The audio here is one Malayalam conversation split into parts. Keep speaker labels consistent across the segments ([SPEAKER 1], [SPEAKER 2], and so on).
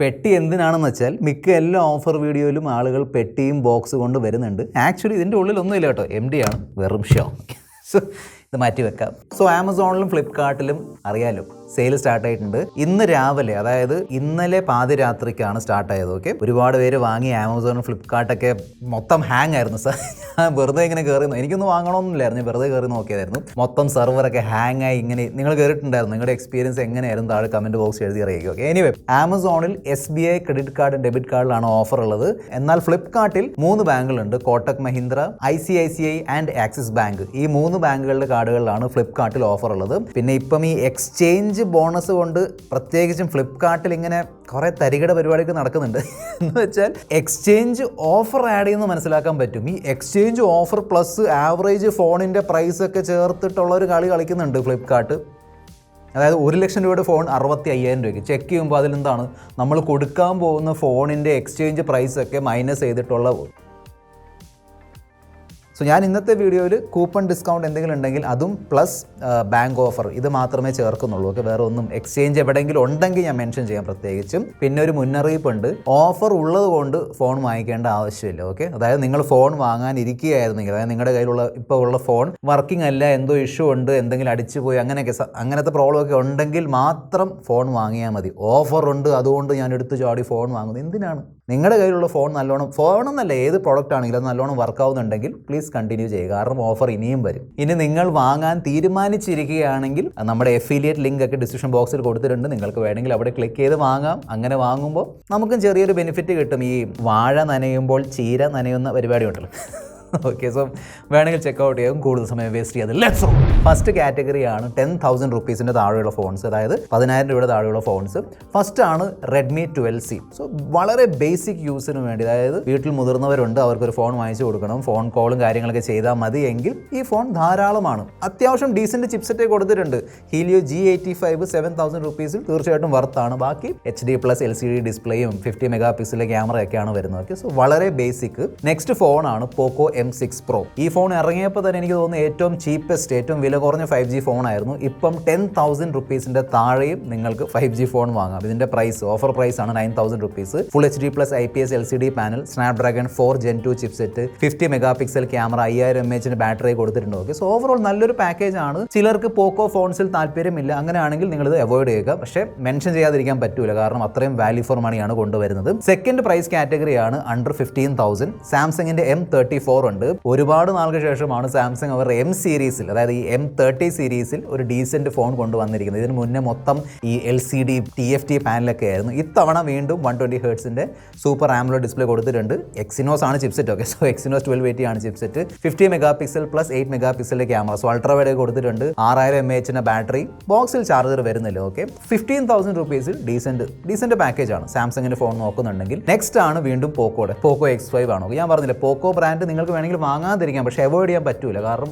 [SPEAKER 1] പെട്ടി എന്തിനാണെന്ന് വെച്ചാൽ മിക്ക എല്ലാ ഓഫർ വീഡിയോയിലും ആളുകൾ പെട്ടിയും ബോക്സ് കൊണ്ട് വരുന്നുണ്ട്. ആക്ച്വലി ഇതിൻ്റെ ഉള്ളിലൊന്നുമില്ല കേട്ടോ, എം ഡി ആണ്, വെറും ഷോ. സോ ഇത് മാറ്റി വെക്കാം. സോ ആമസോണിലും ഫ്ലിപ്കാർട്ടിലും അറിയാലോ സെയിൽ സ്റ്റാർട്ട് ആയിട്ടുണ്ട്. ഇന്ന് രാവിലെ, അതായത് ഇന്നലെ പാതിരാത്രിക്കാണ് സ്റ്റാർട്ട് ആയത്. ഓക്കെ, ഒരുപാട് പേര് വാങ്ങി. ആമസോണും ഫ്ലിപ്കാർട്ടൊക്കെ മൊത്തം ഹാങ് ആയിരുന്നു സാർ. ഞാൻ വെറുതെ ഇങ്ങനെ കയറി, എനിക്കൊന്നും വാങ്ങണമെന്നില്ലായിരുന്നു, വെറുതെ കയറി നോക്കിയതായിരുന്നു. മൊത്തം സെർവറൊക്കെ ഹാങ് ആയി. ഇങ്ങനെ നിങ്ങൾ കയറിയിട്ടുണ്ടായിരുന്നു, നിങ്ങളുടെ എക്സ്പീരിയൻസ് എങ്ങനെയായിരുന്നു താഴെ കമൻറ്റ് ബോക്സ് എഴുതി അറിയിക്കും. ഓക്കെ, എനിവേ ആമസോണിൽ SBI ക്രെഡിറ്റ് കാർഡ് ഡെബിറ്റ് കാർഡിലാണ് ഓഫർ ഉള്ളത്. എന്നാൽ ഫ്ലിപ്കാർട്ടിൽ 3 ബാങ്കുകളുണ്ട്, Kotak Mahindra, ICICI and Axis bank. ഈ 3 ബാങ്കുകളുടെ കാർഡുകളിലാണ് ഫ്ലിപ്കാർട്ടിൽ ഓഫർ ഉള്ളത്. പിന്നെ ഇപ്പം ഈ എക്സ്ചേഞ്ച് ബോണസ് കൊണ്ട് പ്രത്യേകിച്ചും ഫ്ലിപ്കാർട്ടിൽ ഇങ്ങനെ കുറേ തരികട പരിപാടിയൊക്കെ നടക്കുന്നുണ്ട്. എന്ന് വെച്ചാൽ എക്സ്ചേഞ്ച് ഓഫർ ആഡ് ചെയ്യുന്നത് മനസ്സിലാക്കാൻ പറ്റും. ഈ എക്സ്ചേഞ്ച് ഓഫർ പ്ലസ് ആവറേജ് ഫോണിൻ്റെ പ്രൈസൊക്കെ ചേർത്തിട്ടുള്ള ഒരു കളി കളിക്കുന്നുണ്ട് ഫ്ലിപ്കാർട്ട്. അതായത് 1 ലക്ഷം രൂപയുടെ ഫോൺ 65,000 രൂപയ്ക്ക്. ചെക്ക് ചെയ്യുമ്പോൾ അതിലെന്താണ് നമ്മൾ കൊടുക്കാൻ പോകുന്ന ഫോണിൻ്റെ എക്സ്ചേഞ്ച് പ്രൈസൊക്കെ മൈനസ് ചെയ്തിട്ടുള്ള. സോ ഞാൻ ഇന്നത്തെ വീഡിയോയിൽ കൂപ്പൺ ഡിസ്കൗണ്ട് എന്തെങ്കിലും ഉണ്ടെങ്കിൽ അതും പ്ലസ് ബാങ്ക് ഓഫർ ഇത് മാത്രമേ ചേർക്കുന്നുള്ളൂ. ഓക്കെ, വേറെ ഒന്നും എക്സ്ചേഞ്ച് എവിടെയെങ്കിലും ഉണ്ടെങ്കിൽ ഞാൻ മെൻഷൻ ചെയ്യാം പ്രത്യേകിച്ചും. പിന്നെ ഒരു മുന്നറിയിപ്പുണ്ട്, ഓഫർ ഉള്ളത് കൊണ്ട് ഫോൺ വാങ്ങിക്കേണ്ട ആവശ്യമില്ല. ഓക്കെ, അതായത് നിങ്ങൾ ഫോൺ വാങ്ങാനിരിക്കുകയായിരുന്നെങ്കിൽ, അതായത് നിങ്ങളുടെ കയ്യിലുള്ള ഇപ്പോൾ ഉള്ള ഫോൺ വർക്കിംഗ് അല്ല, എന്തോ ഇഷ്യൂ ഉണ്ട്, എന്തെങ്കിലും അടിച്ചു പോയി, അങ്ങനത്തെ പ്രോബ്ലം ഒക്കെ ഉണ്ടെങ്കിൽ മാത്രം ഫോൺ വാങ്ങിയാൽ മതി. ഓഫർ ഉണ്ട് അതുകൊണ്ട് ഞാൻ എടുത്ത് ചാടി ഫോൺ വാങ്ങുന്നത് എന്തിനാണ്? നിങ്ങളുടെ കയ്യിലുള്ള ഫോൺ നല്ലോണം, ഫോണെന്നല്ല ഏത് പ്രോഡക്റ്റ് ആണെങ്കിലും അത് നല്ലോണം വർക്കാവുന്നുണ്ടെങ്കിൽ പ്ലീസ് കണ്ടിന്യൂ ചെയ്യുക. കാരണം ഓഫർ ഇനിയും വരും. ഇനി നിങ്ങൾ വാങ്ങാൻ തീരുമാനിച്ചിരിക്കുകയാണെങ്കിൽ നമ്മുടെ എഫിലിയേറ്റ് ലിങ്ക് ഒക്കെ ഡിസ്ക്രിപ്ഷൻ ബോക്സിൽ കൊടുത്തിട്ടുണ്ട്. നിങ്ങൾക്ക് വേണമെങ്കിൽ അവിടെ ക്ലിക്ക് ചെയ്ത് വാങ്ങാം. അങ്ങനെ വാങ്ങുമ്പോൾ നമുക്കും ചെറിയൊരു ബെനിഫിറ്റ് കിട്ടും. ഈ വാഴ നനയുമ്പോൾ ചീര നനയുന്ന പരിപാടി ഉണ്ടല്ലോ. ഓക്കെ, സോ വേണമെങ്കിൽ ചെക്കൗട്ട് ചെയ്യാം, കൂടുതൽ സമയം വേസ്റ്റ് ചെയ്യാതെ. Let's go. ഫസ്റ്റ് കാറ്റഗറിയാണ് 10,000 റുപ്പീസിൻ്റെ താഴെയുള്ള ഫോൺസ്, അതായത് 10,000 രൂപയുടെ താഴെയുള്ള ഫോൺസ്. ഫസ്റ്റ് ആണ് റെഡ്മി 12C. സോ വളരെ ബേസിക് യൂസിന് വേണ്ടി, അതായത് വീട്ടിൽ മുതിർന്നവരുണ്ട്, അവർക്കൊരു ഫോൺ വാങ്ങിച്ചു കൊടുക്കണം, ഫോൺ കോളും കാര്യങ്ങളൊക്കെ ചെയ്താൽ മതി എങ്കിൽ ഈ ഫോൺ ധാരാളമാണ്. അത്യാവശ്യം ഡീസൻറ്റ് ചിപ്സെറ്റ് കൊടുത്തിട്ടുണ്ട്. ഹീലിയോ G85 7,000 റുപ്പീസിൽ തീർച്ചയായിട്ടും വർത്താണ്. ബാക്കി HD+ LCD ഡിസ്പ്ലേയും 50 മെഗാ പിക്സലിലെ ക്യാമറയൊക്കെയാണ് വരുന്നത്. ഓക്കെ, സോ വളരെ ബേസിക്. നെക്സ്റ്റ് ഫോണാണ് പോക്കോ M6 Pro. ഈ ഫോൺ ഇറങ്ങിയപ്പോൾ തന്നെ എനിക്ക് തോന്നുന്നു ഏറ്റവും ചീപ്പസ്റ്റ്, ഏറ്റവും വില കുറഞ്ഞ 5G ഫോണായിരുന്നു. ഇപ്പം 10,000 റുപ്പീസിൻ്റെ താഴെയും നിങ്ങൾക്ക് 5G ഫോൺ വാങ്ങാം. ഇതിൻ്റെ പ്രൈസ്, ഓഫർ പ്രൈസ് ആണ് 9,000 rupees. Full HD+ IPS LCD panel, Snapdragon 4 Gen 2 chipset, 50 mega pixel camera, 5000 mAh battery കൊടുത്തിട്ടുണ്ട്. ഓക്കെ, സോ ഓവറോൾ നല്ലൊരു പാക്കേജ് ആണ്. ചിലർക്ക് പോക്കോ ഫോൺസിൽ താല്പര്യമില്ല, അങ്ങനെയാണെങ്കിൽ നിങ്ങളിത് അവോയ്ഡ് ചെയ്യുക. പക്ഷേ മെൻഷൻ ചെയ്യാതിരിക്കാൻ പറ്റൂല, കാരണം അത്രയും വാല്യൂ ഫോർ മണിയാണ് കൊണ്ടുവരുന്നത്. സെക്കൻഡ് പ്രൈസ് കാറ്റഗറിയാണ് അണ്ടർ 15,000. സാംസങ്ങിൻ്റെ M34 ഉണ്ട്. ഒരുപാട് നാൾക്ക് ശേഷമാണ് സാംസങ് അവർ M സീരീസിൽ, അതായത് ഈ M30 സീരീസിൽ ഒരു ഡീസൻറ്റ് ഫോൺ കൊണ്ടുവന്നിരിക്കുന്നത്. ഇതിന് മുന്നേ മൊത്തം ഈ LCD TFT പാനലൊക്കെ ആയിരുന്നു. ഇത്തവണ വീണ്ടും 120 ഹെർട്സിൻ്റെ സൂപ്പർ ആംലോഡ് ഡിസ്പ്ലേ കൊടുത്തിട്ടുണ്ട്. എക്സിനോസ് ആണ് ചിപ്സെറ്റ്. ഓക്കെ, സോ എക്സിനോസ് 1280 ആണ് chipset. 50 mega pixel plus 8 mega പിക്സലിൻ്റെ ക്യാമറ, സോ അൾട്രാ വൈഡ് കൊടുത്തിട്ടുണ്ട്. 6000 mAh ബാറ്ററി, ബോക്സിൽ ചാർജർ വരുന്നില്ല. ഓക്കെ, 15,000 റുപ്പീസിൽ ഡീസൻറ്റ് പാക്കേജ് ആണ് സാംസങ്ങിൻ്റെ ഫോൺ നോക്കുന്നുണ്ടെങ്കിൽ. നെക്സ്റ്റ് ആണ് വീണ്ടും പോക്കോയുടെ പോക്കോ X5 ആണ്. ഞാൻ പറഞ്ഞില്ല, പോക്കോ ബ്രാൻഡ് നിങ്ങൾക്ക് വേണമെങ്കിൽ വാങ്ങാതിരിക്കാം, പക്ഷേ അവോയ്ഡ് ചെയ്യാൻ പറ്റൂല, കാരണം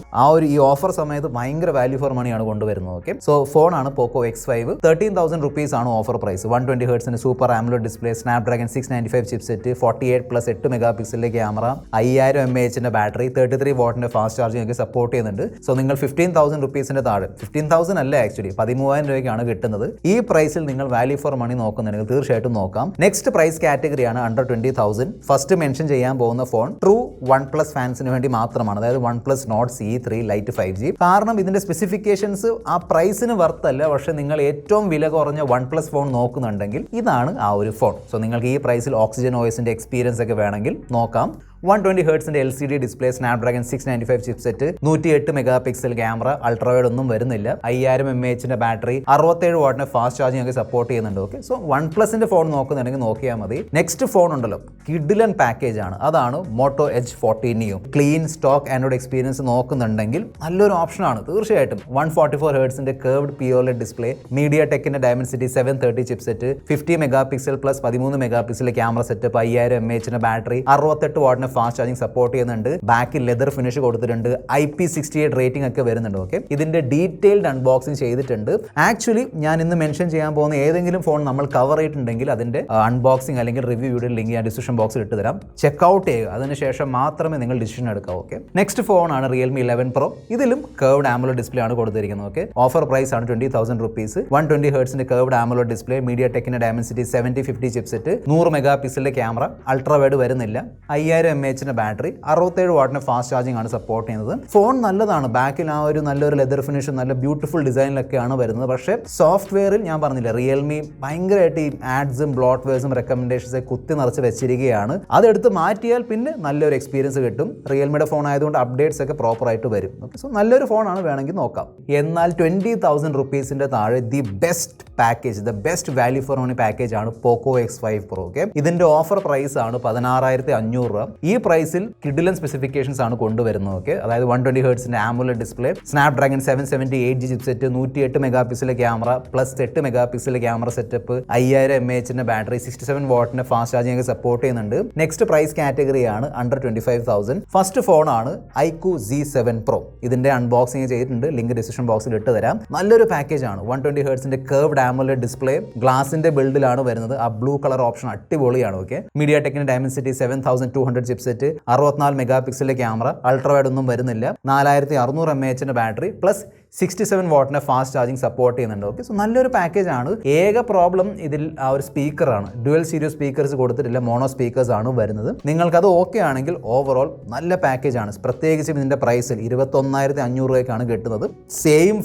[SPEAKER 1] ഈ ഓഫർ സമയത്ത് ഭയങ്കര വാല്യൂ ഫോർ മണിയാണ് കൊണ്ടുവരുന്നത്. ഓക്കെ, സോ ഫോണാണ് പോക്കോ X5. 13,000 റുപ്പീസ് ആണ് ഓഫർ പ്രൈസ്. 120 ഹെർട്സിന് super AMOLED display, Snapdragon 695 chipset, 48+ 8 mega പിക്സലിലെ ക്യാമറ, 5000 mAh ബാറ്ററി, 33 വാട്ടിന്റെ ഫാസ്റ്റ് ചാർജിംഗ് ഒക്കെ സപ്പോർട്ട് ചെയ്യുന്നുണ്ട്. സോ നിങ്ങൾ 15,000 റുപ്പീസിന്റെ താഴെ, 15,000 അല്ല ആക്ച്വലി 13,000 രൂപയ്ക്കാണ് കിട്ടുന്നത്. ഈ പ്രൈസിൽ നിങ്ങൾ വാല്യൂ ഫോർ മണി നോക്കുന്നുണ്ടെങ്കിൽ തീർച്ചയായിട്ടും നോക്കാം. നെക്സ്റ്റ് പ്രൈസ് കാറ്റഗറിയാണ് അണ്ടർ 20,000. ഫസ്റ്റ് മെൻഷൻ ചെയ്യാൻ പോകുന്ന ഫോൺ ട്രൂ OnePlus ഫാൻസിന് വേണ്ടി മാത്രമാണ്, അതായത് OnePlus Nord CE3 Lite 5G. കാരണം ഇതിന്റെ സ്പെസിഫിക്കേഷൻസ് ആ പ്രൈസിന് വರ್ತല്ല, പക്ഷേ നിങ്ങൾ ഏറ്റവും വില കുറഞ്ഞ OnePlus ഫോൺ നോക്കുന്നുണ്ടെങ്കിൽ ഇതാണ് ആ ഒരു ഫോൺ. സോ നിങ്ങൾക്ക് ഈ പ്രൈസിൽ ഓക്സിജൻ OSന്റെ എക്സ്പീരിയൻസ് ഒക്കെ വേണമെങ്കിൽ നോക്കാം. 120 ഹെർട്സിന്റെ LCD display, Snapdragon 695 chipset, 108 mega pixel camera, ultra wide ഒന്നും വരുന്നില്ല, 5000 mAh ബാറ്ററി, 67 വാട്ടിന്റെ ഫാസ്റ്റ് ചാർജിംഗ് ഒക്കെ സപ്പോർട്ട് ചെയ്യുന്നുണ്ട്. ഓക്കെ, സോ OnePlusന്റെ ഫോൺ നോക്കുന്നുണ്ടെങ്കിൽ നോക്കിയാൽ മതി. നെക്സ്റ്റ് ഫോൺ ഉണ്ടല്ലോ, കിഡിലൻ പാക്കേജ് ആണ്, അതാണ് Moto Edge 40 Neo. Clean stock Android experience നോക്കുന്നുണ്ടെങ്കിൽ നല്ലൊരു ഓപ്ഷനാണ് തീർച്ചയായിട്ടും. 144 ഹെർട്സിന്റെ കർവ്ഡ് POLED ഡിസ്പ്ലേ, മീഡിയാടെക്കിന്റെ Dimensity 730 chipset, 50 mega pixel plus 13 mega pixel camera setup, 5000 mAh battery, 68 വാട്ടിന്റെ വാട്ടിന്റെ ഫാസ്റ്റ് ചാർജിങ് സപ്പോർട്ട് ചെയ്യുന്നുണ്ട്. ബാക്കിൽ ലെതർ ഫിനിഷ് കൊടുത്തിട്ടുണ്ട്. IP68 റേറ്റിംഗ് ഒക്കെ വരുന്നുണ്ട്. ഓക്കെ, ഇതിന്റെ ഡീറ്റെയിൽഡ് അൺബോക്സിംഗ് ചെയ്തിട്ടുണ്ട്. ആക്ച്വലി ഞാൻ ഇന്ന് മെൻഷൻ ചെയ്യാൻ പോകുന്ന ഏതെങ്കിലും ഫോൺ നമ്മൾ കവർ ചെയ്തിട്ടുണ്ടെങ്കിൽ അതിന്റെ അൺബോക്സിംഗ് അല്ലെങ്കിൽ റിവ്യൂ വീഡിയോ ലിങ്ക് ഞാൻ ഡിസ്ക്രിപ്ഷൻ ബോക്സിൽ ഇട്ട് തരാം. ചെക്ക്ഔട്ട് ചെയ്യുക. അതിനുശേഷം മാത്രമേ നിങ്ങൾ ഡിസിഷൻ എടുക്കുക. ഓക്കെ, നെക്സ്റ്റ് ഫോൺ ആണ് Realme 11 Pro. ഇതിലും കർവ്ഡ് ആമോലെഡ് ഡിസ്പ്ലേ ആണ് കൊടുത്തിരിക്കുന്നത്. ഓക്കെ, ഓഫർ പ്രൈസ് ആണ് 20,000 rupees. 120 ഹെർട്സിന്റെ കർവ്ഡ് ആമോലെഡ് ഡിസ്പ്ലേ, MediaTekന്റെ Dimensity 7050 ചിപ്സെറ്റ്, 100 മെഗാ പിക്സലിന്റെ ക്യാമറ, അൾട്രാ വൈഡ് വരുന്നില്ല, 5000 mAh ബാറ്ററി, 67 വാട്ടിന്റെ ഫാസ്റ്റ് ചാർജിംഗ് ആണ് സപ്പോർട്ട് ചെയ്യുന്നത്. ഫോൺ നല്ലതാണ്. ബാക്കിൽ ആ ഒരു നല്ലൊരു ലെതർ ഫിനിഷും നല്ല ബ്യൂട്ടിഫുൾ ഡിസൈനിലൊക്കെയാണ് വരുന്നത്. പക്ഷേ സോഫ്റ്റ്വെയറിൽ ഞാൻ പറഞ്ഞില്ല, റിയൽമി ഭയങ്കരമായിട്ട് ഈ ആഡ്സും ബ്ലോട്ട്വെയർസും റെക്കമെൻഡേഷൻസ് കുത്തി നിറച്ച് വെച്ചിരിക്കുകയാണ്. അതെടുത്ത് മാറ്റിയാൽ പിന്നെ നല്ലൊരു എക്സ്പീരിയൻസ് കിട്ടും. റിയൽമിയുടെ ഫോൺ ആയതുകൊണ്ട് അപ്ഡേറ്റ്സ് ഒക്കെ പ്രോപ്പറായിട്ട് വരും. ഓക്കെ, സോ നല്ലൊരു ഫോണാണ്, വേണമെങ്കിൽ നോക്കാം. എന്നാൽ 20,000 rupees താഴെ the best package, the best value for money package ആണ് പോക്കോ X5 Pro. ഓക്കെ, ഇതിന്റെ ഓഫർ പ്രൈസ് ആണ് 16,500 രൂപ. ഈ പ്രൈസിൽ കിഡിലൻ സ്പെസിഫിക്കേഷൻസ് ആണ് കൊണ്ടുവരുന്നത്. ഓക്കെ, അതായത് 120 ഹെർട്സിന്റെ AMOLED display, Snapdragon 778G chipset, 108 mega പിക്സലിലെ ക്യാമറ പ്ലസ് 8 മെഗാ പിക്സലിലെ ക്യാമറ സെറ്റപ്പ്, 5000 mAh ബാറ്ററി, 67 വാട്ടിന്റെ ഫാസ്റ്റ് ചാർജിംഗ് ഒക്കെ സപ്പോർട്ട് ചെയ്യുന്നുണ്ട്. നെക്സ്റ്റ് പ്രൈസ് കാറ്റഗറി ആണ് അണ്ടർ 25,000. ഫസ്റ്റ് ഫോൺ ആണ് iQOO Z7 Pro. ഇതിന്റെ അൺബോക്സിംഗ് ചെയ്തിട്ടുണ്ട്, ലിങ്ക് ഡിസ്ക്രിപ്ഷൻ ബോക്സിൽ ഇട്ട് തരാം. നല്ലൊരു പാക്കേജ് ആണ്. 120 ഹെർട്സിന്റെ കർവ്ഡ് ആമോലെഡ് ഡിസ്പ്ലേ, ഗ്ലാസിന്റെ ബിൽഡിലാണ് വരുന്നത്. ആ ബ്ലൂ കളർ ഓപ്ഷൻ അടിപൊളിയാണ്. ഓക്കെ, MediaTekന്റെ Dimensity 7200 ചിപ്സെറ്റ്, 64 മെഗാ പിക്സലിലെ ക്യാമറ, അൾട്രാ വൈഡ് ഒന്നും വരുന്നില്ല, 4600 mAh ബാറ്ററി പ്ലസ് 67 വാട്ടിന്റെ ഫാസ്റ്റ് ചാർജിംഗ് സപ്പോർട്ട് ചെയ്യുന്നുണ്ട്. ഓക്കെ, സോ നല്ലൊരു പാക്കേജ് ആണ്. ഏക പ്രോബ്ലം ഇതിൽ ആ ഒരു സ്പീക്കറാണ്. ഡ്യുവൽ സ്റ്റീരിയോ സ്പീക്കേഴ്സ് കൊടുത്തിട്ടില്ല, മോണോ സ്പീക്കേഴ്സ് ആണ് വരുന്നത്. നിങ്ങൾക്കത് ഓക്കെ ആണെങ്കിൽ ഓവറോൾ നല്ല പാക്കേജ് ആണ്. പ്രത്യേകിച്ചും ഇതിന്റെ പ്രൈസിൽ 21,500 രൂപയ്ക്കാണ് കിട്ടുന്നത്. സെയിം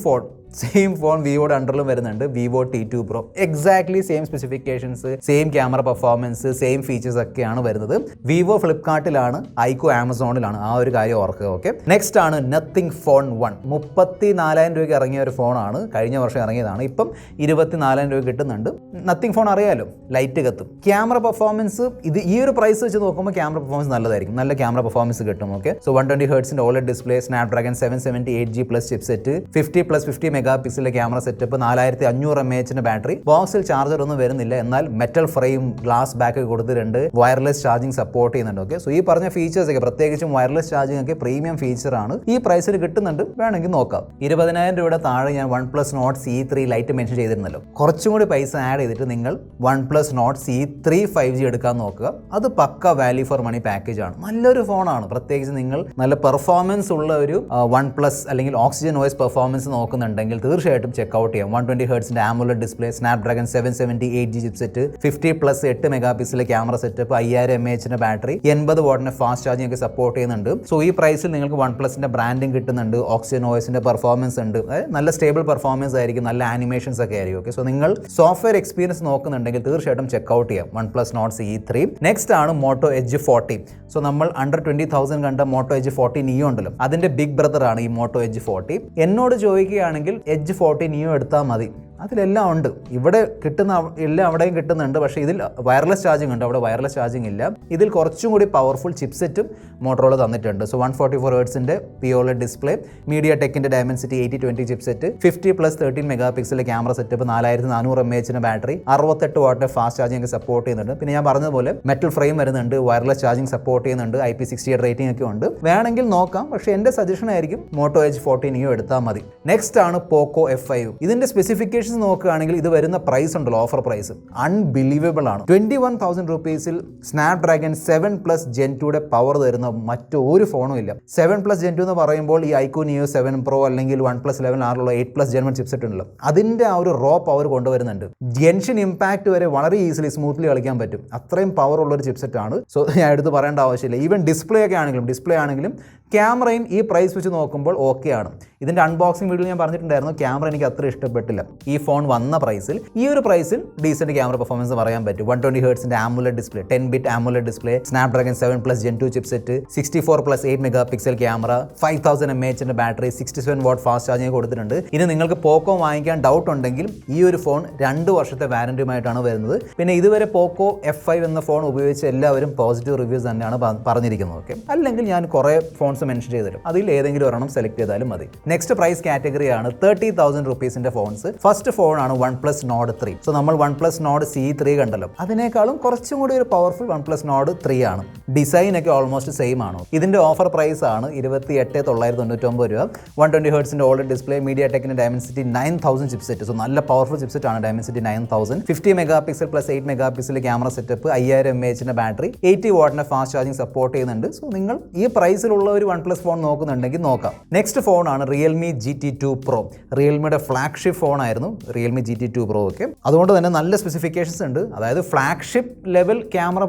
[SPEAKER 1] ഫോൺ വിവോയുടെ അണ്ടറിലും വരുന്നുണ്ട്, Vivo T2 Pro. Exactly same specifications, same camera performance, same features ഒക്കെയാണ് വരുന്നത്. വിവോ ഫ്ലിപ്കാർട്ടിലാണ്, iQOO ആമസോണിലാണ്. ആ ഒരു കാര്യം ഓർക്കുക. ഓക്കെ, നെക്സ്റ്റ് ആണ് നത്തിങ് ഫോൺ 1. 34,000 രൂപയ്ക്ക് ഇറങ്ങിയ ഒരു ഫോണാണ്. കഴിഞ്ഞ വർഷം ഇറങ്ങിയതാണ്. ഇപ്പം 24,000 രൂപ കിട്ടുന്നുണ്ട്. നത്തിങ് ഫോൺ അറിയാലോ, ലൈറ്റ് കത്തും. ക്യാമറ പെർഫോമൻസ് ഈ ഒരു പ്രൈസ് വെച്ച് നോക്കുമ്പോൾ ക്യാമറ പെർഫോമൻസ് നല്ലതായിരിക്കും. നല്ല ക്യാമറ പെർഫോമൻസ് കിട്ടും. ഓക്കെ, സോ 120 ഹെർട്സിന്റെ OLED display, Snapdragon 778G plus chipset, 50+50 mega പിക്സലിലെ ക്യാമറ സെറ്റപ്പ്, 4500 mAh ബാറ്ററി. ബോക്സിൽ ചാർജർ ഒന്നും വരുന്നില്ല, എന്നാൽ മെറ്റൽ ഫ്രെയിം, ഗ്ലാസ് ബാക്ക് കൊടുത്തിട്ടുണ്ട്, വയർലെസ് ചാർജിംഗ് സപ്പോർട്ട് ചെയ്യുന്നുണ്ട്. ഓക്കെ, സോ ഈ പറഞ്ഞ ഫീച്ചേഴ്സ് ഒക്കെ, പ്രത്യേകിച്ചും വയർലെസ് ചാർജിംഗ് ഒക്കെ പ്രീമിയം ഫീച്ചർ ആണ്. ഈ പ്രൈസിൽ കിട്ടുന്നുണ്ട്, വേണമെങ്കിൽ നോക്കാം. 20,000 രൂപയുടെ താഴെ ഞാൻ OnePlus Nord C3 light mention ചെയ്തിരുന്നല്ലോ. കുറച്ചും കൂടി പൈസ ആഡ് ചെയ്തിട്ട് നിങ്ങൾ OnePlus Nord C3 5G എടുക്കാൻ നോക്കുക. അത് പക്ക വാല്യൂ ഫോർ മണി പാക്കേജ് ആണ്. നല്ലൊരു ഫോണാണ്. പ്രത്യേകിച്ച് നിങ്ങൾ നല്ല പെർഫോമൻസ് ഉള്ള ഒരു OnePlus അല്ലെങ്കിൽ ഓക്സിജൻ OS പെർഫോമൻസ് നോക്കുന്നുണ്ടെങ്കിൽ തീർച്ചയായിട്ടും ചെക്ക്ഔട്ട് ചെയ്യാം. 120 ഹെർട്സിന്റെ AMOLED display, Snapdragon 778G chipset, 50+8 mega പിക്സലിലെ ക്യാമറ സെറ്റപ്പ്, 5000 mAh ബാറ്ററി, 80 വാട്ടിന്റെ ഫാസ്റ്റ് ചാർജിംഗ് ഒക്കെ സപ്പോർട്ട് ചെയ്യുന്നുണ്ട്. സോ ഈ പ്രൈസിൽ നിങ്ങൾക്ക് OnePlusന്റെ ബ്രാൻഡിംഗ് കിട്ടുന്നുണ്ട്, ഓക്സിജൻ OSന്റെ പെർഫോമൻസ് ഉണ്ട്, നല്ല സ്റ്റേബിൾ പെർഫോമൻസ് ആയിരിക്കും, നല്ല ആനിമേഷൻസ് ഒക്കെ ആയിരിക്കും. ഓക്കെ, സോ നിങ്ങൾ സോഫ്റ്റ്വെയർ എക്സ്പീരിയൻസ് നോക്കുന്നുണ്ടെങ്കിൽ തീർച്ചയായിട്ടും ചെക്ക്ഔട്ട് ചെയ്യാം OnePlus Nord C3. നെക്സ്റ്റ് ആണ് Moto Edge 40. സോ നമ്മൾ അണ്ടർ 20,000 കണ്ട Moto Edge 40 Neo ഉണ്ടല്ലോ, അതിന്റെ ബിഗ് ബ്രദർ ആണ് ഈ Moto Edge 40. എന്നോട് ചോദിക്കുകയാണെങ്കിൽ Edge 40 Neo എടുത്താൽ മതി. അതിലെല്ലാം ഉണ്ട്. ഇവിടെ കിട്ടുന്ന എല്ലാം അവിടെയും കിട്ടുന്നുണ്ട്. പക്ഷേ ഇതിൽ വയർലെസ് ചാർജിംഗ് ഉണ്ട്, അവിടെ വയർലെസ് ചാർജിംഗ് ഇല്ല. ഇതിൽ കുറച്ചും കൂടി പവർഫുൾ ചിപ്സെറ്റും മോട്ടോറോള തന്നിട്ടുണ്ട്. സോ 144 ഹെർട്സിന്റെ OLED ഡിസ്പ്ലേ, MediaTekന്റെ Dimensity 8020 ചിപ്സെറ്റ്, 50+13 മെഗാ പിക്സലിലെ ക്യാമറ സെറ്റപ്പ്, 4400 mAh ബാറ്ററി, 68 വാട്ടിന്റെ ഫാസ്റ്റ് ചാർജിംഗ് സപ്പോർട്ട് ചെയ്യുന്നുണ്ട്. പിന്നെ ഞാൻ പറഞ്ഞതുപോലെ മെറ്റൽ ഫ്രെയിം വരുന്നുണ്ട്, വയർലെസ് ചാർജിംഗ് സപ്പോർട്ട് ചെയ്യുന്നുണ്ട്, IP68 റേറ്റിംഗ് ഒക്കെ ഉണ്ട്. വേണമെങ്കിൽ നോക്കാം, പക്ഷേ എൻ്റെ സജഷൻ ആയിരിക്കും Moto Edge 40 Neo എടുത്താൽ മതി. നെക്സ്റ്റ് ആണ് Poco F5. ഇതിന്റെ സ്പെസിഫിക്കേഷൻ നോക്കുകയാണെങ്കിൽ ഇത് വരുന്ന പ്രൈസ് ഉണ്ടല്ലോ, ഓഫർ പ്രൈസ് അൺബിലീവബിൾ ആണ്. 21,000 രൂപീസിൽ സ്നാപ്ഡ്രാഗൺ 7+ Gen 2യുടെ പവർ തരുന്ന മറ്റൊരു ഫോണും ഇല്ല. 7+ Gen 2 എന്ന് പറയുമ്പോൾ ഈ iQOO Neo 7 Pro അല്ലെങ്കിൽ OnePlus 11 R ഉള്ള 8+ Gen 1 ചിപ്സെറ്റ് ഉണ്ടല്ലോ, അതിന്റെ ആ ഒരു റോ പവർ കൊണ്ടുവരുന്നുണ്ട്. ജെൻഷൻ ഇമ്പാക്ട് വരെ വളരെ ഈസിലി സ്മൂത്ത്ലി കളിക്കാൻ പറ്റും. അത്രയും പവർ ഉള്ള ഒരു ചിപ്സെറ്റ് ആണ്. സോ ഞാൻ എടുത്ത് പറയേണ്ട ആവശ്യമില്ല. ഈവൻ ഡിസ്പ്ലേ ആണെങ്കിലും ക്യാമറയും ഈ പ്രൈസ് വെച്ച് നോക്കുമ്പോൾ ഓക്കെ ആണ്. ഇതിന്റെ അൺബോക്സിംഗ് വീഡിയോ ഞാൻ പറഞ്ഞിട്ടുണ്ടായിരുന്നു, ക്യാമറ എനിക്ക് അത്ര ഇഷ്ടപ്പെട്ടില്ല. ഈ ഫോൺ വന്ന പ്രൈസിൽ ഈ ഒരു പ്രൈസിൽ ഡീസന്റ് ക്യാമറ പെർഫോമൻസ് പറയാൻ പറ്റും. 120 ഹെർട്സിന്റെ AMOLED display, 10-bit AMOLED display, Snapdragon 7+ Gen 2 chipset, 64+8 mega pixel camera, 5000 mAh battery, 67 watt fast charging കൊടുത്തിട്ടുണ്ട്. ഇനി നിങ്ങൾക്ക് പോക്കോ വാങ്ങിക്കാൻ ഡൗട്ട് ഉണ്ടെങ്കിൽ ഈ ഒരു ഫോൺ 2 വർഷത്തെ വാറന്റിയുമായിട്ടാണ് വരുന്നത്. പിന്നെ ഇതുവരെ പോക്കോ F5 എന്ന ഫോൺ ഉപയോഗിച്ച് എല്ലാവരും പോസിറ്റീവ് റിവ്യൂസ് തന്നെയാണ് പറഞ്ഞിരിക്കുന്നത്. ഓക്കെ, അല്ലെങ്കിൽ ഞാൻ കുറേ ഫോൺസ് ഫോൺസ് മെൻഷൻ ചെയ്ത് തരും. അതിൽ ഏതെങ്കിലും ഒരെണ്ണം സെലക്ട് ചെയ്താലും മതി. നെക്സ്റ്റ് പ്രൈസ് കാറ്റഗറിയാണ് 30,000 റുപ്പീസിന്റെ ഫോൺസ്. ഫസ്റ്റ് ഫോണാണ് OnePlus Nord 3. സോ നമ്മൾ OnePlus Nord C3 കണ്ടല്ലോ, അതിനേക്കാളും കുറച്ചും കൂടി ഒരു പവർഫുൾ OnePlus Nord 3 ആണ്. ഡിസൈൻ ഒക്കെ ഓൾമോസ്റ്റ് സെയിം ആണ്. ഇതിന്റെ ഓഫർ പ്രൈസ് ആണ് 28,999 രൂപ. 120 ഹെർട്സിന്റെ OLED ഡിസ്പ്ലേ, മീഡിയാടെക്കിന്റെ Dimensity 9000 ചിപ്സെറ്റ്. സോ നല്ല പവർഫുൾ ചിപ്സെറ്റ് ആണ് Dimensity 9000. 50 mega pixel plus 8 mega pixel camera setup, 5000 mAh battery, 80 വാട്ടിന്റെ ഫാസ്റ്റ് ചാർജിങ് സപ്പോർട്ട് ചെയ്യുന്നുണ്ട്. സോ നിങ്ങൾ ഈ പ്രൈസിലുള്ള ഒരു OnePlus ഫോൺ നോക്കുന്നുണ്ടെങ്കിൽ നോക്കാം. നെക്സ്റ്റ് ഫോണാണ് Realme GT2 Pro. റിയൽമിയുടെ ഫ്ലാഗ്ഷിപ്പ് ഫോൺ ആയിരുന്നു Realme GT2 Pro ഒക്കെ. അതുകൊണ്ട് തന്നെ നല്ല സ്പെസിഫിക്കേഷൻസ് ഉണ്ട്. അതായത് ഫ്ലാഗ്ഷിപ്പ് ലെവൽ ക്യാമറ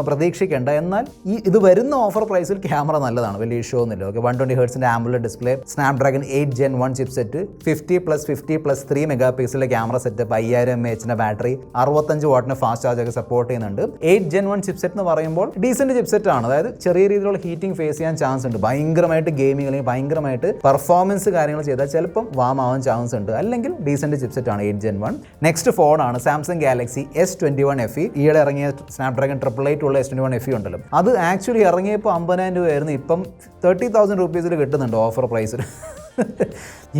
[SPEAKER 1] പ്രതീക്ഷിക്കേണ്ട, എന്നാൽ ഇത് വരുന്ന ഓഫർ പ്രൈസിൽ ക്യാമറ നല്ലതാണ്, വലിയ ഇഷ്യൂ ഒന്നുമില്ല. ഓക്കെ, 120 ഹെർട്സിന്റെ AMOLED display, Snapdragon 8 Gen 1 chipset, 50+50+3 mega പിക്സലിലെ ക്യാമറ സെറ്റപ്പ്, 5000 mAh ബാറ്ററി, 65 വാട്ടിന്റെ ഫാസ്റ്റ് ചാർജ് ഒക്കെ സപ്പോർട്ട് ചെയ്യുന്നുണ്ട്. 8 Gen 1 ചിപ്സെറ്റ് എന്ന് പറയുമ്പോൾ ഡീസന്റ് ചിപ്സെറ്റ് ആണ്. അതായത് ചെറിയ രീതിയിലുള്ള ഹീറ്റിംഗ് ഫേസ് ചെയ്യാൻ ചാൻസ് ഉണ്ട്. ഭയങ്കരമായിട്ട് ഗെയിമിംഗ് അല്ലെങ്കിൽ ഭയങ്കരമായിട്ട് പെർഫോമൻസ് കാര്യങ്ങൾ ചെയ്താൽ ചിലപ്പം വാം ആവാൻ ചാൻസ് ഉണ്ട്. അല്ലെങ്കിൽ ഡീസന്റ് ചിപ്സെറ്റ് ആണ് 8 Gen 1. നെക്സ്റ്റ് ഫോണാണ് Samsung Galaxy S21 FE. ഈയിടെ ഇറങ്ങിയ Snapdragon 888 ഉള്ള S21 FE ഉണ്ടല്ലോ, അത് ആക്ച്വലി ഇറങ്ങിയപ്പോൾ 50,000 രൂപയായിരുന്നു. ഇപ്പം 30,000 റുപ്പീസിൽ കിട്ടുന്നുണ്ട് ഓഫർ പ്രൈസിൽ.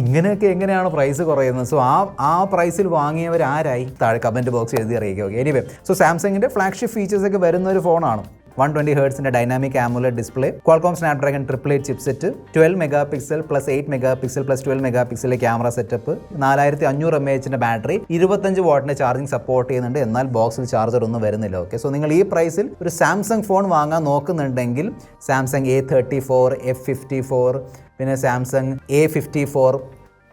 [SPEAKER 1] ഇങ്ങനെയൊക്കെ എങ്ങനെയാണ് പ്രൈസ് കുറയുന്നത്? സോ ആ പ്രൈസിൽ വാങ്ങിയവർ ആരായി? താഴെ കമൻറ്റ് ബോക്സ് എഴുതി അറിയിക്കുക. ഓക്കെ, എനിവേ, സോ സാംസങ്ങിൻ്റെ ഫ്ലാഗ്ഷിപ്പ് ഫീച്ചേഴ്സ് ഒക്കെ വരുന്ന ഒരു ഫോണാണ്. 120 ഹെർട്സിന്റെ dynamic AMOLED display, Qualcomm Snapdragon 888 chipset, 12 mega pixel plus 8 mega pixel plus 12 mega പിക്സലിലെ ക്യാമറ സെറ്റപ്പ്, 4500 mAh ബാറ്ററി, 25 വാട്ടിന്റെ ചാർജിങ് സപ്പോർട്ട് ചെയ്യുന്നുണ്ട്. എന്നാൽ ബോക്സിൽ ചാർജർ ഒന്നും വരുന്നില്ല. ഓക്കെ, സോ നിങ്ങൾ ഈ പ്രൈസിൽ ഒരു സാംസങ് ഫോൺ വാങ്ങാൻ നോക്കുന്നുണ്ടെങ്കിൽ സാംസങ് A34, F54, പിന്നെ സാംസങ് A54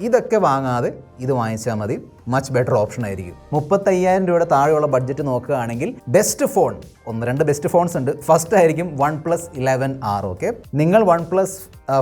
[SPEAKER 1] ഇതൊക്കെ വാങ്ങാതെ ഇത് വാങ്ങിച്ചാൽ മതി. മച്ച് ബെറ്റർ ഓപ്ഷൻ ആയിരിക്കും. 35,000 രൂപയുടെ താഴെയുള്ള ബഡ്ജറ്റ് നോക്കുകയാണെങ്കിൽ ബെസ്റ്റ് ഫോൺ, 1-2 ബെസ്റ്റ് ഫോൺസ് ഉണ്ട്. ഫസ്റ്റ് ആയിരിക്കും OnePlus 11R. ഓക്കെ, നിങ്ങൾ OnePlus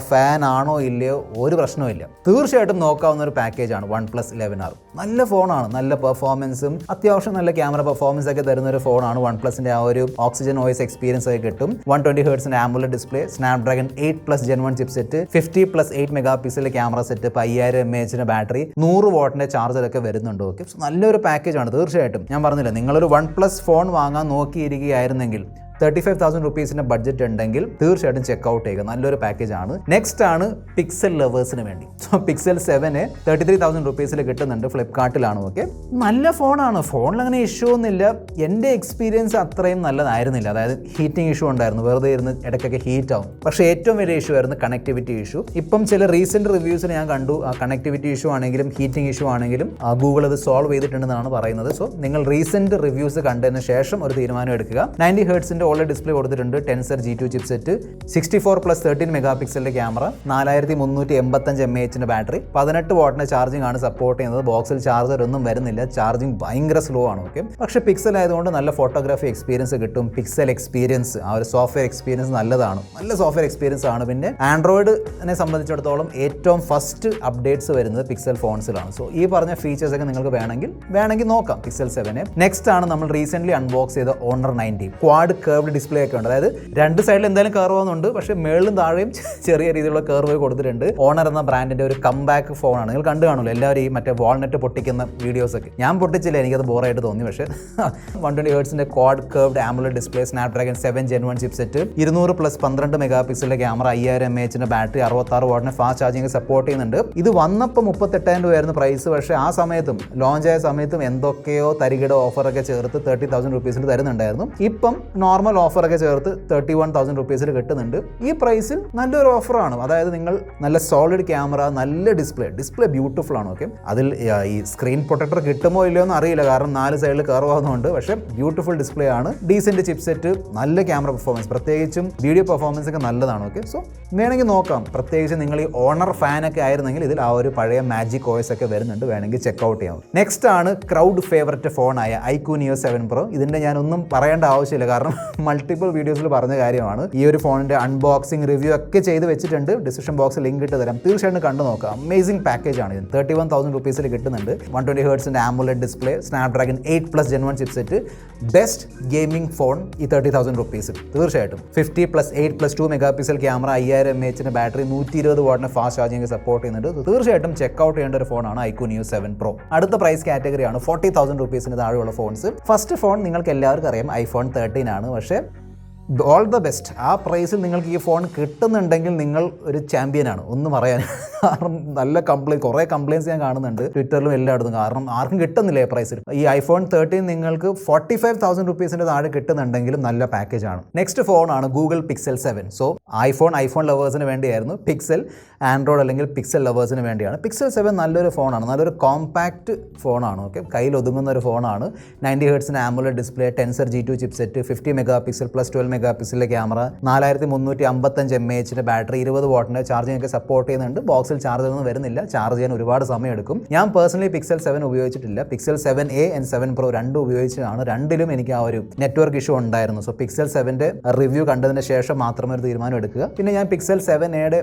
[SPEAKER 1] ഫാൻ ആണോ ഇല്ലയോ ഒരു പ്രശ്നമില്ല, തീർച്ചയായിട്ടും നോക്കാവുന്ന ഒരു പാക്കേജാണ് OnePlus 11R. നല്ല ഫോണാണ്, നല്ല പെർഫോമൻസും അത്യാവശ്യം നല്ല ക്യാമറ പെർഫോമൻസ് ഒക്കെ തരുന്ന ഒരു ഫോണാണ്. OnePlusന്റെ ആ ഒരു ഓക്സിജൻ OS എക്സ്പീരിയൻസ് ഒക്കെ കിട്ടും. 120 ഹെർട്സിന്റെ AMOLED display, Snapdragon 8+ Gen 1 chipset, 50+8 mega പിക്സലിലെ ക്യാമറ സെറ്റപ്പ്, 5000 mAh ബാറ്ററി, 100 വാട്ടിന്റെ ചാർജറൊക്കെ വരുന്നുണ്ട്. ഓക്കെ, സോ നല്ലൊരു പാക്കേജാണ്. തീർച്ചയായിട്ടും ഞാൻ പറഞ്ഞില്ല, നിങ്ങളൊരു OnePlus ഫോൺ വാങ്ങാൻ നോക്കിയിരിക്കുകയായിരുന്നെങ്കിൽ 35,000 റുപ്പീസിൻ്റെ ബഡ്ജറ്റ് ഉണ്ടെങ്കിൽ തീർച്ചയായിട്ടും ചെക്കൗട്ട് ചെയ്യുക. നല്ലൊരു പാക്കേജാണ്. നെക്സ്റ്റ് ആണ് പിക്സൽ ലവേഴ്സിന് വേണ്ടി. സോ Pixel 7 33,000 റുപ്പീസിൽ കിട്ടുന്നുണ്ട്, ഫ്ലിപ്കാർട്ടിലാണ്. ഓക്കെ, നല്ല ഫോണാണ്, ഫോണിൽ അങ്ങനെ ഇഷ്യൂ ഒന്നുമില്ല. എൻ്റെ എക്സ്പീരിയൻസ് അത്രയും നല്ലതായിരുന്നില്ല. അതായത് ഹീറ്റിംഗ് ഇഷ്യൂ ഉണ്ടായിരുന്നു, വെറുതെ ഇരുന്ന് ഇടയ്ക്കൊക്കെ ഹീറ്റ് ആവും. പക്ഷേ ഏറ്റവും വലിയ ഇഷ്യൂ ആയിരുന്നു കണക്ടിവിറ്റി ഇഷ്യൂ. ഇപ്പം ചില റീസെൻറ്റ് റിവ്യൂസിൽ ഞാൻ കണ്ടു, കണക്ടിവിറ്റി ഇഷ്യൂ ആണെങ്കിലും ഹീറ്റിംഗ് ഇഷ്യൂ ആണെങ്കിലും ഗൂഗിൾ അത് സോൾവ് ചെയ്തിട്ടുണ്ടെന്നാണ് പറയുന്നത്. സോ നിങ്ങൾ റീസെൻറ്റ് റിവ്യൂസ് കണ്ടതിന് ശേഷം ഒരു തീരുമാനം എടുക്കുക. 90 ഹെർട്സിൻ്റെ OLED ഡിസ്പ്ലേ കൊടുത്തിട്ടുണ്ട്, Tensor G2 ചിപ്സെറ്റ്, 64+13 മെഗാ പിക്സലിന്റെ ക്യാമറ, 4385 mAh ബാറ്ററി, 18 വാട്ടിന്റെ ചാർജിംഗ് ആണ് സപ്പോർട്ട് ചെയ്യുന്നത്. ബോക്സിൽ ചാർജർ ഒന്നും വരുന്നില്ല, ചാർജിംഗ് ഭയങ്കര സ്ലോ ആണ്. ഓക്കെ, പക്ഷേ പിക്സൽ ആയതുകൊണ്ട് നല്ല ഫോട്ടോഗ്രാഫി എക്സ്പീരിയൻസ് കിട്ടും. പിക്സൽ എക്സ്പീരിയൻസ്, ആ ഒരു സോഫ്റ്റ്വെയർ എക്സ്പീരിയൻസ് നല്ലതാണ്, നല്ല സോഫ്റ്റ്വെയർ എക്സ്പീരിയൻസ് ആണ്. പിന്നെ ആൻഡ്രോയിഡിനെ സംബന്ധിച്ചിടത്തോളം ഏറ്റവും ഫസ്റ്റ് അപ്ഡേറ്റ്സ് വരുന്നത് പിക്സൽ ഫോൺസിലാണ്. സോ ഈ പറഞ്ഞ ഫീച്ചേഴ്സ് ഒക്കെ നിങ്ങൾക്ക് വേണമെങ്കിൽ നോക്കാം Pixel 7. നെക്സ്റ്റ് ആണ് നമ്മൾ റീസെന്റ് അൺബോക്സ് ചെയ്ത Honor 90. ക്വാഡ് കർവ്ഡ് ഡിസ്പ്ലേ ഒക്കെ ഉണ്ട്. അതായത് രണ്ട് സൈഡിൽ എന്തായാലും കർവ് ആവുന്നുണ്ട്, പക്ഷേ മേളിലും താഴെയും ചെറിയ രീതിയിലുള്ള കർവ് കൊടുത്തിട്ടുണ്ട്. ഓണർ എന്ന ബ്രാൻഡിന്റെ ഒരു കംബാക്ക് ഫോണാണ്. നിങ്ങൾ കണ്ടു കാണുമല്ലോ എല്ലാവരും ഈ മറ്റേ വാൾനട്ട് പൊട്ടിക്കുന്ന വീഡിയോസ് ഒക്കെ. ഞാൻ പൊട്ടിച്ചില്ല, എനിക്കത് ബോറായിട്ട് തോന്നി. പക്ഷേ 120 ഹെർട്സിന്റെ quad curved AMOLED display, Snapdragon 7 Gen 1 chipset, 200+12 mega പിക്സലിന്റെ ക്യാമറ, 5000 mAh ബാറ്ററി, 66 വാട്ടിന്റെ ഫാസ്റ്റ് ചാർജിംഗ് സപ്പോർട്ട് ചെയ്യുന്നുണ്ട്. ഇത് വന്നപ്പോൾ 38,000 രൂപയായിരുന്നു പ്രൈസ്. പക്ഷേ ആ സമയത്തും ലോഞ്ച് ആയ സമയത്തും എന്തൊക്കെയോ തരികിട ഓഫറൊക്കെ ചേർത്ത് 30,000 റുപ്പീസിൽ തരുന്നുണ്ടായിരുന്നു. ഇപ്പം നോർമൽ ഓഫറൊക്കെ ചേർത്ത് 31,000 റുപ്പീസിൽ കിട്ടുന്നുണ്ട്. ഈ പ്രൈസിൽ നല്ലൊരു ഓഫറാണ്. അതായത് നിങ്ങൾ നല്ല സോളിഡ് ക്യാമറ, നല്ല ഡിസ്പ്ലേ ബ്യൂട്ടിഫുൾ ആണ്. ഓക്കെ, അതിൽ ഈ സ്ക്രീൻ പ്രൊട്ടക്ടർ കിട്ടുമോ ഇല്ലയോ എന്ന് അറിയില്ല, കാരണം 4 സൈഡിൽ കർവ് ആവുന്നതുകൊണ്ട്. പക്ഷേ ബ്യൂട്ടിഫുൾ ഡിസ്പ്ലേ ആണ്, ഡീസെന്റ് ചിപ്സെറ്റ്, നല്ല ക്യാമറ പെർഫോമൻസ്, പ്രത്യേകിച്ചും വീഡിയോ പെർഫോമൻസ് ഒക്കെ നല്ലതാണ്. ഓക്കെ, സോ വേണമെങ്കിൽ നോക്കാം. പ്രത്യേകിച്ച് നിങ്ങൾ ഈ ഓണർ ഫാനൊക്കെ ആയിരുന്നെങ്കിൽ ഇതിൽ ആ ഒരു പഴയ മാജിക് OS ഒക്കെ വരുന്നുണ്ട്, വേണമെങ്കിൽ ചെക്കൗട്ട് ചെയ്യാം. നെക്സ്റ്റ് ആണ് crowd favourite ഫോണായ iQOO Neo 7 Pro. ഇതിൻ്റെ ഞാനൊന്നും പറയേണ്ട ആവശ്യമില്ല, കാരണം മൾട്ടിപ്പിൾ വീഡിയോസിൽ പറഞ്ഞ കാര്യമാണ്. ഈ ഒരു ഫോണിൻ്റെ അൺബോക്സിംഗ് റിവ്യൂ ഒക്കെ ചെയ്ത് വെച്ചിട്ടുണ്ട്, ഡിസ്ക്രിപ്ഷൻ ബോക്സിൽ ലിങ്ക് ഇട്ട് തരാം, തീർച്ചയായിട്ടും കണ്ടു നോക്കാം. അമേസിംഗ് പാക്കേജ് ആണ് ഇത്. 31,000 റുപ്പീസിൽ കിട്ടുന്നുണ്ട്. 120 ഹെർട്സിൻ്റെ AMOLED display, Snapdragon 8+ Gen 1 chipset, best gaming phone ഈ 30,000 റുപ്പീസിൽ തീർച്ചയായിട്ടും. 50+8+2 mega pixel camera, 5000 mAh battery, 120 വാട്ടിന്റെ ഫാസ്റ്റ് ചാർജിംഗ് സപ്പോർട്ട് ചെയ്യുന്നുണ്ട്. തീർച്ചയായിട്ടും ചെക്കൗട്ട് ചെയ്യേണ്ട ഒരു ഫോണാണ് iQOO Neo 7 Pro. അടുത്ത പ്രൈസ് കാറ്റഗറിയാണ് 40,000 റുപ്പീസിന് താഴെയുള്ള ഫോൺസ്. ഫസ്റ്റ് ഫോൺ നിങ്ങൾക്ക് എല്ലാവർക്കും അറിയാം iPhone 13 ആണ്. പക്ഷേ ഓൾ ദ ബെസ്റ്റ്. ആ പ്രൈസിൽ നിങ്ങൾക്ക് ഈ ഫോൺ കിട്ടുന്നുണ്ടെങ്കിൽ നിങ്ങൾ ഒരു ചാമ്പ്യനാണ്, ഒന്നും പറയാൻ. കാരണം നല്ല കുറേ കംപ്ലയിൻസ് ഞാൻ കാണുന്നുണ്ട് ട്വിറ്ററിലും എല്ലായിടത്തും. കാരണം ആർക്കും കിട്ടുന്നില്ല ഈ പ്രൈസിൽ. ഈ iPhone 13 നിങ്ങൾക്ക് 45,000 റുപ്പീസിൻ്റെ താഴെ കിട്ടുന്നുണ്ടെങ്കിലും നല്ല പാക്കേജാണ്. നെക്സ്റ്റ് ഫോണാണ് ഗൂഗിൾ പിക്സൽ 7. സോ ഐഫോൺ ലവേഴ്സിന് വേണ്ടിയായിരുന്നു. പിക്സൽ ആൻഡ്രോയിഡ് അല്ലെങ്കിൽ പിക്സൽ ലവേഴ്സിന് വേണ്ടിയാണ്. പിക്സൽ 7 നല്ലൊരു ഫോണാണ്, നല്ലൊരു കോമ്പാക്റ്റ് ഫോണാണ്. ഓക്കെ, കയ്യിൽ ഒതുങ്ങുന്ന ഒരു ഫോണാണ്. 90 Hz AMOLED display, Tensor G2 chipset, 50 MP plus 12 MP camera, 4355 mAh battery, 20 വാട്ടിൻ്റെ ചാർജിങ് ഒക്കെ സപ്പോർട്ട് ചെയ്യുന്നുണ്ട്. ബോക്സിൽ ചാർജറൊന്നും വരുന്നില്ല, ചാർജ് ചെയ്യാൻ ഒരുപാട് സമയം എടുക്കും. ഞാൻ പേഴ്സണലി പിക്സൽ 7 ഉപയോഗിച്ചിട്ടില്ല. പിക്സൽ 7a and 7 Pro രണ്ടും ഉപയോഗിച്ചതാണ്. രണ്ടിലും എനിക്ക് ആ ഒരു നെറ്റ്വർക്ക് ഇഷ്യൂ ഉണ്ടായിരുന്നു. സോ പിക്സൽ 7ൻ്റെ റിവ്യൂ കണ്ടതിന് ശേഷം മാത്രമേ ഒരു തീരുമാനം എടുക്കുക. പിന്നെ ഞാൻ പിക്സൽ 7a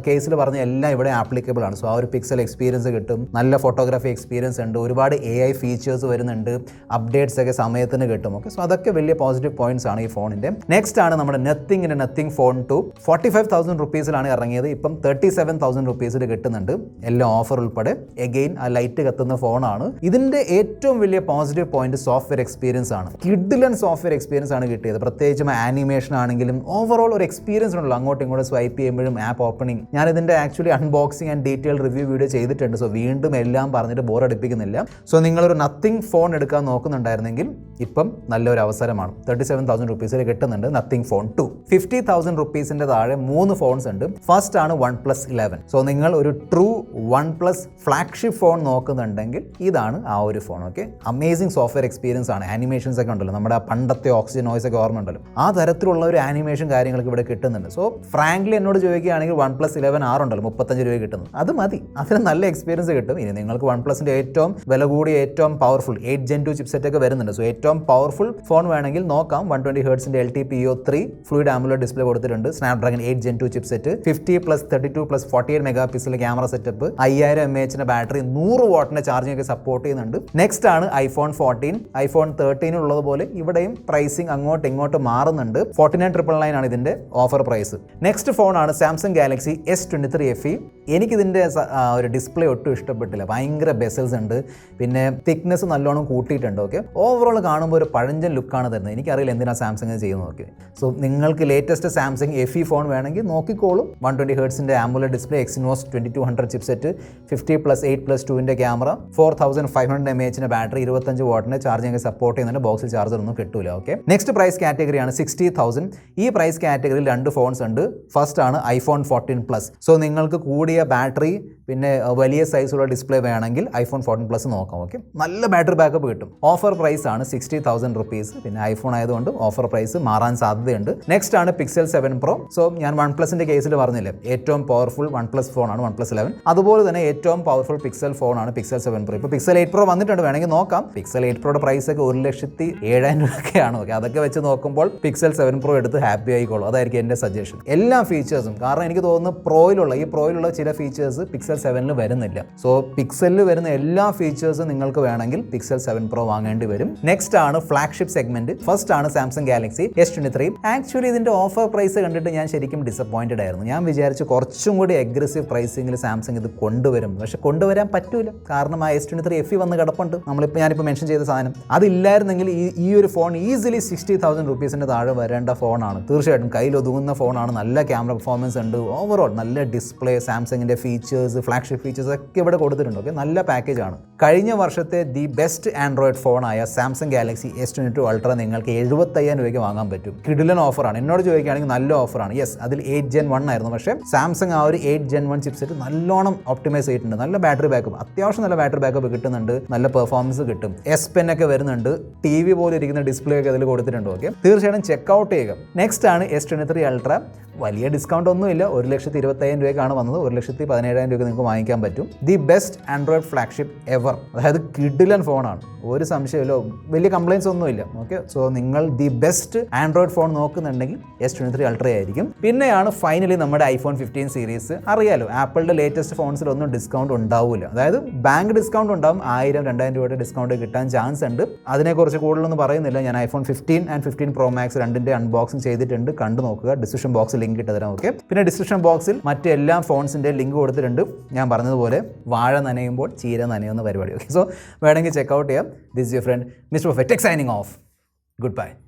[SPEAKER 1] കേസിൽ പറഞ്ഞ എല്ലാം ഇവിടെ ആപ്ലിക്കബിൾ ആണ്. സോ ആ ഒരു പിക്സൽ എക്സ്പീരിയൻസ് കിട്ടും, നല്ല ഫോട്ടോഗ്രാഫി എക്സ്പീരിയൻസ് ഉണ്ട്, ഒരുപാട് AI ഫീച്ചേഴ്സ് വരുന്നുണ്ട്, അപ്ഡേറ്റ്സ് ഒക്കെ സമയത്തിന് കിട്ടും. ഓക്കെ, സോ അതൊക്കെ വലിയ പോസിറ്റീവ് പോയിന്റ്സ് ആണ് ഈ ഫോണിൻ്റെ. നെക്സ്റ്റ് ആണ് നമ്മുടെ നത്തിങ് ഫോൺ 2. 45,000 റുപ്പീസിലാണ് ഇറങ്ങിയത്. ഇപ്പം 37,000 റുപ്പീസിൽ കിട്ടുന്നുണ്ട്, എല്ലാം ഓഫർ ഉൾപ്പെടെ. എഗെയിൻ ആ ലൈറ്റ് കത്തുന്ന ഫോണാണ്. ഇതിൻ്റെ ഏറ്റവും വലിയ പോസിറ്റീവ് പോയിന്റ് സോഫ്റ്റ്വെയർ എക്സ്പീരിയൻസ് ആണ്. കിഡിലൻ സോഫ്റ്റ്വെയർ എക്സ്പീരിയൻസ് ആണ് കിട്ടിയത്. പ്രത്യേകിച്ചും ആനിമേഷൻ ആണെങ്കിലും ഓവറോൾ ഒരു എക്സ്പീരിയൻസ് ഉണ്ടല്ലോ. അങ്ങോട്ടും ഇങ്ങോട്ടും സ്വൈപ്പ് ചെയ്യുമ്പോഴും ആപ്പ് ഓപ്പണിംഗ്. ഞാൻ ഇതിൻ്റെ actually unboxing and detail review video ചെയ്തിട്ടുണ്ട്. സോ വീണ്ടും എല്ലാം പറഞ്ഞിട്ട് ബോറടിപ്പിക്കുന്നില്ല. സോ നിങ്ങളൊരു നത്തിങ് ഫോൺ എടുക്കാൻ നോക്കുന്നുണ്ടായിരുന്നെങ്കിൽ ഇപ്പം നല്ലൊരു അവസരമാണ്. 37,000 റുപ്പീസിൽ കിട്ടുന്നുണ്ട് നത്തിങ് ഫോൺ 2. 50,000 റുപ്പീസിൻ്റെ താഴെ 3 ഫോൺസ് ഉണ്ട്. ഫസ്റ്റ് ആണ് OnePlus 11. സോ നിങ്ങൾ ഒരു ട്രൂ OnePlus ഫ്ലാഗ്ഷിപ്പ് ഫോൺ നോക്കുന്നുണ്ടെങ്കിൽ ഇതാണ് ആ ഒരു phone. Okay, amazing software experience ആണ്. ആനിമേഷൻസ് ഒക്കെ ഉണ്ടല്ലോ, നമ്മുടെ പണ്ടത്തെ ഓക്സിജൻ നോയ്സ് ഒക്കെ ഓർമ്മ ഉണ്ടല്ലോ, ആ തരത്തിലുള്ള ഒരു ആനിമേഷൻ കാര്യങ്ങളൊക്കെ ഇവിടെ കിട്ടുന്നുണ്ട്. സോ ഫ്രാങ്ക്ലി എന്നോട് ചോദിക്കുകയാണെങ്കിൽ OnePlus 11R ഉണ്ടല്ലോ 35 രൂപ കിട്ടുന്നു, അത് മതി. അതിന് നല്ല എക്സ്പീരിയൻസ് കിട്ടും. ഇനി നിങ്ങൾക്ക് OnePlusൻ്റെ ഏറ്റവും വില കൂടിയ ഏറ്റവും പവർഫുൾ 8 Gen 2 ചിപ്സെറ്റ് ഒക്കെ വരുന്നുണ്ട്. സോ ഏറ്റവും പവർഫുൾ ഫോൺ വേണമെങ്കിൽ നോക്കാം. 120 Hz LTPO3 fluid AMOLED display കൊടുത്തിട്ടുണ്ട്. Snapdragon 8 Gen 2 chipset, 50+32+48 MP camera setup, 5000 mAh battery, 100 വാട്ടിന്റെ ചാർജിംഗ് ഒക്കെ സപ്പോർട്ട് ചെയ്യുന്നുണ്ട്. നെക്സ്റ്റ് ആണ് iPhone 14. iPhone 13 ഉള്ളതുപോലെ ഇവിടെയും പ്രൈസിങ് അങ്ങോട്ട് ഇങ്ങോട്ട് മാറുന്നുണ്ട്. 49,999 ആണ് ഇതിന്റെ ഓഫർ പ്രൈസ്. നെക്സ്റ്റ് ഫോണാണ് സാംസങ് ഗാലക്സി S23 FE. എനിക്കിതിൻ്റെ ഒരു ഡിസ്പ്ലേ ഒട്ടും ഇഷ്ടപ്പെട്ടില്ല. ഭയങ്കര ബെസൽസ് ഉണ്ട്, പിന്നെ തിക്നെസ് നല്ലോണം കൂട്ടിയിട്ടുണ്ട്. ഓക്കെ, ഓവറോൾ കാണുമ്പോൾ ഒരു പഴഞ്ചൻ ലുക്കാണ് തരുന്നത്. എനിക്കറിയില്ല എന്തിനാണ് സാംസങ് ചെയ്യുന്നത്. ഓക്കെ, സോ നിങ്ങൾക്ക് ലേറ്റസ്റ്റ് സാംസങ് FE ഫോൺ വേണമെങ്കിൽ നോക്കിക്കോളും. 120 Hz AMOLED display, Exynos 2200 chipset, 50+8+2 camera, 4500 mAh battery, 25 വാട്ടിന്റെ ചാർജിംഗ് സപ്പോർട്ട് ചെയ്യുന്നുണ്ട്. ബോക്സിൽ ചാർജർ ഒന്നും കിട്ടൂല. ഓക്കെ, നെക്സ്റ്റ് പ്രൈസ് കാറ്റഗറിയാണ് 60,000. ഈ പ്രൈസ് കാറ്റഗറിയിൽ 2 ഫോൺസ് ഉണ്ട്. ഫസ്റ്റ് ആണ് iPhone 14 Plus. സോ നിങ്ങൾക്ക് കൂടിയ ബാറ്ററി പിന്നെ വലിയ സൈസുള്ള ഡിസ്പ്ലേ വേണമെങ്കിൽ iPhone 14 Plus നോക്കാം. ഓക്കെ, നല്ല ബാറ്ററി ബാക്കപ്പ് കിട്ടും. ഓഫർ പ്രൈസ് ആണ് 60,000 റുപ്പീസ്. പിന്നെ ഐഫോൺ ആയതുകൊണ്ട് ഓഫർ പ്രൈസ് മാറാൻ സാധ്യതയുണ്ട്. നെക്സ്റ്റ് ആണ് Pixel 7 Pro. സോ ഞാൻ OnePlusൻ്റെ കേസിൽ പറഞ്ഞില്ലേ, ഏറ്റവും പവർഫുൾ OnePlus ഫോണാണ് OnePlus 11. അതുപോലെ തന്നെ ഏറ്റവും പവർഫുൾ പിക്സൽ ഫോണാണ് Pixel 7 Pro. ഇപ്പോൾ Pixel 8 Pro വന്നിട്ടുണ്ട്, വേണമെങ്കിൽ നോക്കാം. Pixel 8 Proയുടെ പ്രൈസ് ഒക്കെ 1,07,000 രൂപയൊക്കെയാണ്. ഓക്കെ, അതൊക്കെ വെച്ച് നോക്കുമ്പോൾ Pixel 7 Pro എടുത്ത് ഹാപ്പി ആയിക്കോളൂ. അതായിരിക്കും എൻ്റെ സജഷൻ. എല്ലാ ഫീച്ചേഴ്സും, കാരണം എനിക്ക് തോന്നുന്നു പ്രോയിലുള്ള ചില ഫീച്ചേഴ്സ് Pixel 7 വരുന്നില്ല. സോ പിക്സലിൽ വരുന്ന എല്ലാ ഫീച്ചേഴ്സും നിങ്ങൾക്ക് വേണമെങ്കിൽ Pixel 7 Pro വാങ്ങേണ്ടി വരും. നെക്സ്റ്റ് ആണ് ഫ്ലാഗ്ഷിപ്പ് സെഗ്മെന്റ്. ഫസ്റ്റ് ആണ് സാംസങ് ഗാലക്സി S23. ആക്ച്വലി ഇതിന്റെ ഓഫർ പ്രൈസ് കണ്ടിട്ട് ഞാൻ ശരിക്കും ഡിസപ്പോയിന്റഡ് ആയിരുന്നു. ഞാൻ വിചാരിച്ചു കുറച്ചും കൂടി അഗ്രസീവ് പ്രൈസിംഗിൽ സാംസങ് ഇത് കൊണ്ടുവരും. പക്ഷെ കൊണ്ടുവരാൻ പറ്റൂല, കാരണം ആ S23 FE വന്ന് കിടപ്പുണ്ട്. ഞാനിപ്പോൾ മെൻഷൻ ചെയ്ത സാധനം അതില്ലായിരുന്നെങ്കിൽ ഈ ഒരു ഫോൺ ഈസിലി 60,000 റുപ്പീസിന്റെ താഴെ വരേണ്ട ഫോണാണ്. തീർച്ചയായിട്ടും കയ്യിൽ ഒതുങ്ങുന്ന ഫോണാണ്. നല്ല ക്യാമറ പെർഫോമൻസ് ഉണ്ട്, ഓവറോൾ നല്ല ഡിസ്പ്ലേ, സാംസങ്ങിന്റെ ഫീച്ചേഴ്സ്, ഫ്ലാഗ്ഷിപ്പ് ഫീച്ചേഴ്സ് ഒക്കെ ഇവിടെ കൊടുത്തിട്ടുണ്ട്. ഓക്കെ, നല്ല പാക്കേജ് ആണ്. കഴിഞ്ഞ വർഷത്തെ ദി ബെസ്റ്റ് ആൻഡ്രോയിഡ് ഫോണായ സാംസങ് ഗാലക്സി S22 Ultra നിങ്ങൾക്ക് 75,000 രൂപയ്ക്ക് വാങ്ങാൻ പറ്റും. കിടിലൻ ഓഫറാണ്. എന്നോട് ചോദിക്കുകയാണെങ്കിൽ നല്ല ഓഫറാണ്. യെസ്, അതിൽ 8 Gen 1 ആയിരുന്നു. പക്ഷേ സാംസങ് ആ ഒരു 8 Gen 1 ചിപ്സെറ്റ് നല്ലോണം ഒപ്റ്റിമൈസ് ചെയ്തിട്ടുണ്ട്. നല്ല ബാറ്ററി ബാക്കപ്പ്, അത്യാവശ്യം നല്ല ബാറ്ററി ബാക്കപ്പ് കിട്ടുന്നുണ്ട്, നല്ല പെർഫോമൻസ് കിട്ടും. S Pen ഒക്കെ വരുന്നുണ്ട്, TV പോലെ ഇരിക്കുന്ന ഡിസ്പ്ലേ ഒക്കെ അതിൽ കൊടുത്തിട്ടുണ്ട്. ഓക്കെ, തീർച്ചയായിട്ടും ചെക്കൗട്ട് ചെയ്യുക. നെക്സ്റ്റ് ആണ് S23 Ultra. വലിയ ഡിസ്കൗണ്ട് ഒന്നുമില്ല, 1,25,000 രൂപയ്ക്കാണ് വന്നത്. 1,17,000 രൂപയ്ക്ക് നിങ്ങൾക്ക് വാങ്ങിക്കാൻ പറ്റും. The best Android flagship ever. അതായത് കിഡിലൻ ഫോണാണ്, ഒരു സംശയമില്ല, വലിയ കംപ്ലയിൻസ് ഒന്നുമില്ല. ഓക്കെ, സോ നിങ്ങൾ ദി ബെസ്റ്റ് ആൻഡ്രോയിഡ് ഫോൺ നോക്കുന്നുണ്ടെങ്കിൽ S23 Ultra ആയിരിക്കും. പിന്നെയാണ് ഫൈനലി നമ്മുടെ iPhone 15 സീരീസ്. അറിയാലോ, ആപ്പിളിൻ്റെ ലേറ്റസ്റ്റ് ഫോൺസിലൊന്നും ഡിസ്കൗണ്ട് ഉണ്ടാവില്ല. അതായത് ബാങ്ക് ഡിസ്കൗണ്ട് ഉണ്ടാവും, 1,000-2,000 രൂപയുടെ ഡിസ്കൗണ്ട് കിട്ടാൻ ചാൻസ് ഉണ്ട്. അതിനെക്കുറിച്ച് കൂടുതലൊന്നും പറയുന്നില്ല. ഞാൻ iPhone 15 and 15 Pro Max രണ്ടിൻ്റെ അൺബോക്സിംഗ് ചെയ്തിട്ടുണ്ട്, കണ്ടു നോക്കുക. ഡിസ്ക്രിപ്ഷൻ ബോക്സിൽ ലിങ്ക് ഇട്ട് തരാം. ഓക്കെ, പിന്നെ ഡിസ്ക്രിപ്ഷൻ ബോക്സിൽ മറ്റെല്ലാ ഫോൺസിൻ്റെ ലിങ്ക് കൊടുത്തിട്ടുണ്ട്. ഞാൻ പറഞ്ഞതുപോലെ വാഴ നനയുമ്പോൾ ചീര നനയുന്ന പരിപാടി. ഓക്കെ, സോ വേണമെങ്കിൽ ചെക്കൗട്ട് ചെയ്യാം. This your friend mister perfect signing off. Goodbye.